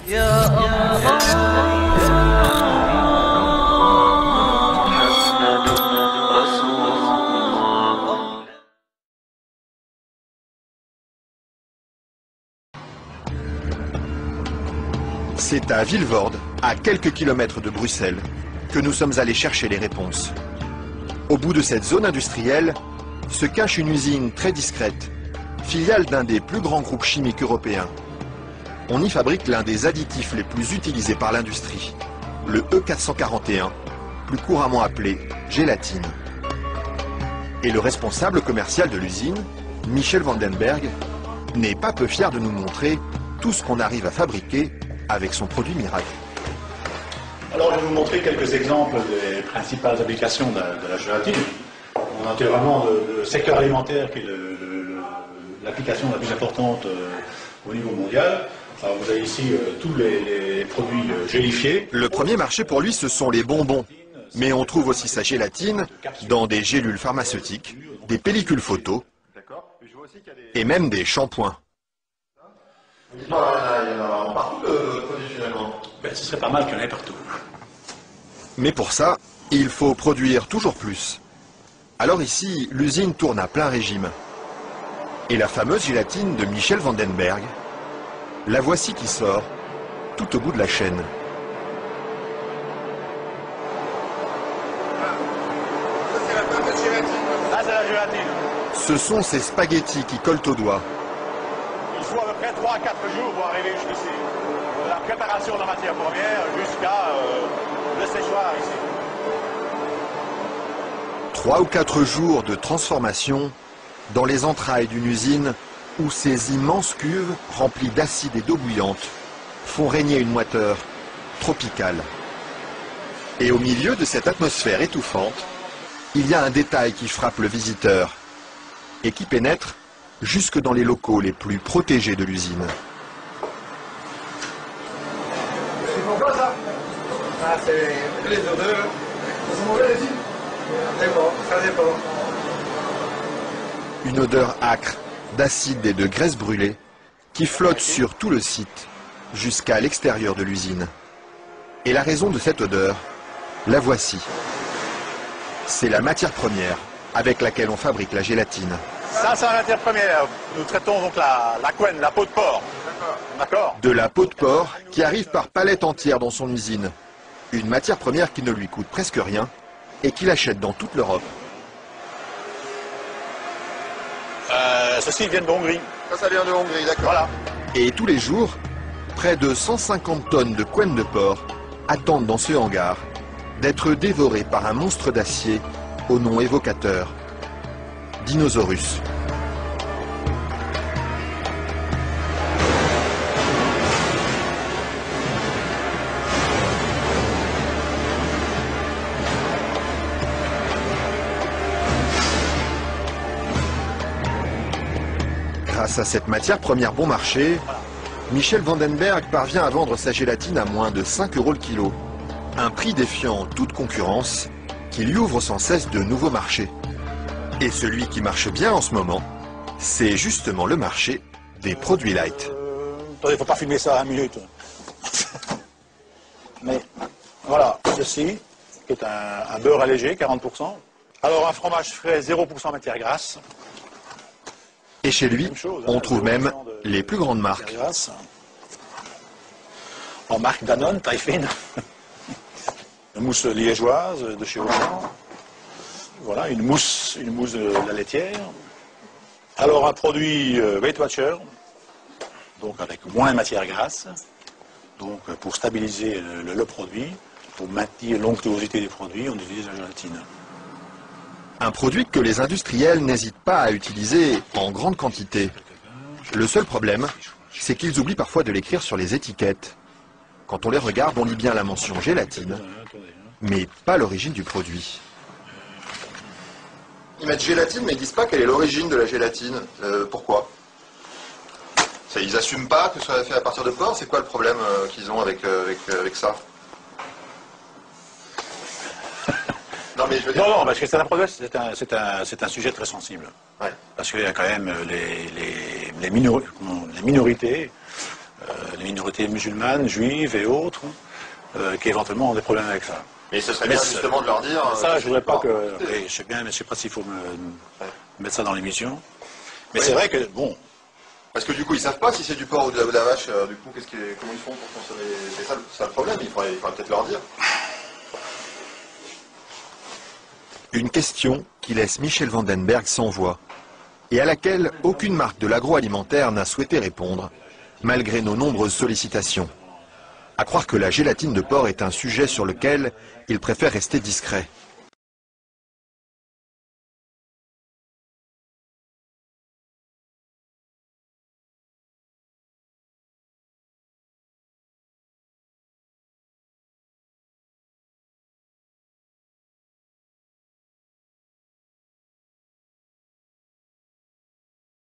C'est à Vilvoorde, à quelques kilomètres de Bruxelles, que nous sommes allés chercher les réponses. Au bout de cette zone industrielle se cache une usine très discrète, filiale d'un des plus grands groupes chimiques européens. On y fabrique l'un des additifs les plus utilisés par l'industrie, le E441, plus couramment appelé gélatine. Et le responsable commercial de l'usine, Michel Vandenberg, n'est pas peu fier de nous montrer tout ce qu'on arrive à fabriquer avec son produit miracle. Alors je vais vous montrer quelques exemples des principales applications de la gélatine. On a naturellement le secteur alimentaire qui est l'application la plus importante au niveau mondial. Alors vous avez ici tous les produits gélifiés. Le premier marché pour lui, ce sont les bonbons. Mais on trouve aussi sa gélatine dans des gélules pharmaceutiques, des pellicules photo et même des shampoings. Il y en a partout de produits finalement. Ce serait pas mal qu'il y en ait partout. Mais pour ça, il faut produire toujours plus. Alors ici, l'usine tourne à plein régime. Et la fameuse gélatine de Michel Vandenberg, la voici qui sort, tout au bout de la chaîne. Ça c'est la fameuse gélatine. Là c'est la gélatine. Ce sont ces spaghettis qui collent aux doigts. Il faut à peu près 3 à 4 jours pour arriver jusqu'ici. De la préparation de la matière première jusqu'à le séchoir ici. 3 ou 4 jours de transformation dans les entrailles d'une usine où ces immenses cuves remplies d'acide et d'eau bouillante font régner une moiteur tropicale. Et au milieu de cette atmosphère étouffante, il y a un détail qui frappe le visiteur et qui pénètre jusque dans les locaux les plus protégés de l'usine. C'est pourquoi ça? Ah, c'est les odeurs. C'est mauvais les filles? Ça dépend, ça dépend. Une odeur âcre d'acide et de graisse brûlée qui flotte sur tout le site jusqu'à l'extérieur de l'usine. Et la raison de cette odeur, la voici. C'est la matière première avec laquelle on fabrique la gélatine. Ça c'est la matière première. Nous traitons donc la couenne, la peau de porc. D'accord. De la peau de porc qui arrive par palettes entières dans son usine. Une matière première qui ne lui coûte presque rien et qu'il achète dans toute l'Europe. Ceci vient de Hongrie. Ça vient de Hongrie, d'accord. Voilà. Et tous les jours, près de 150 tonnes de couenne de porc attendent dans ce hangar d'être dévorées par un monstre d'acier au nom évocateur, Dinosaurus. Grâce à cette matière première bon marché, Michel Vandenberg parvient à vendre sa gélatine à moins de 5 € le kilo. Un prix défiant toute concurrence qui lui ouvre sans cesse de nouveaux marchés. Et celui qui marche bien en ce moment, c'est justement le marché des produits light. Attendez, il ne faut pas filmer ça à 1 minute. Mais voilà, ceci, qui est un beurre allégé, 40%. Alors un fromage frais, 0% matière grasse. Et chez lui, on trouve même les plus grandes marques. Grasse. En marque Danone, taille fine. Une mousse liégeoise de chez Auchan. Voilà, une mousse de la laitière. Alors un produit Weight Watcher, donc avec moins de matière grasse, donc pour stabiliser le produit, pour maintenir l'onctuosité des produits, on utilise la gélatine. Un produit que les industriels n'hésitent pas à utiliser en grande quantité. Le seul problème, c'est qu'ils oublient parfois de l'écrire sur les étiquettes. Quand on les regarde, on lit bien la mention gélatine, mais pas l'origine du produit. Ils mettent gélatine, mais ils disent pas quelle est l'origine de la gélatine. Pourquoi? Ils n'assument pas que ce soit fait à partir de porc. C'est quoi le problème qu'ils ont avec ça? Non, mais je veux dire... Non, parce que c'est un problème, c'est un sujet très sensible. Ouais. Parce qu'il y a quand même les minorités les minorités musulmanes, juives et autres, qui éventuellement ont des problèmes avec ça. Mais ce serait bien justement de leur dire... Ça, je voudrais pas que... Oui, je sais bien, mais je sais pas s'il faut mettre ça dans l'émission. Mais Oui. c'est vrai que, bon... Parce que du coup, ils savent pas si c'est du porc ou de la vache, du coup, comment ils font pour consommer... C'est ça le problème, il faudrait peut-être leur dire. Une question qui laisse Michel Vandenberg sans voix et à laquelle aucune marque de l'agroalimentaire n'a souhaité répondre, malgré nos nombreuses sollicitations. À croire que la gélatine de porc est un sujet sur lequel il préfère rester discret.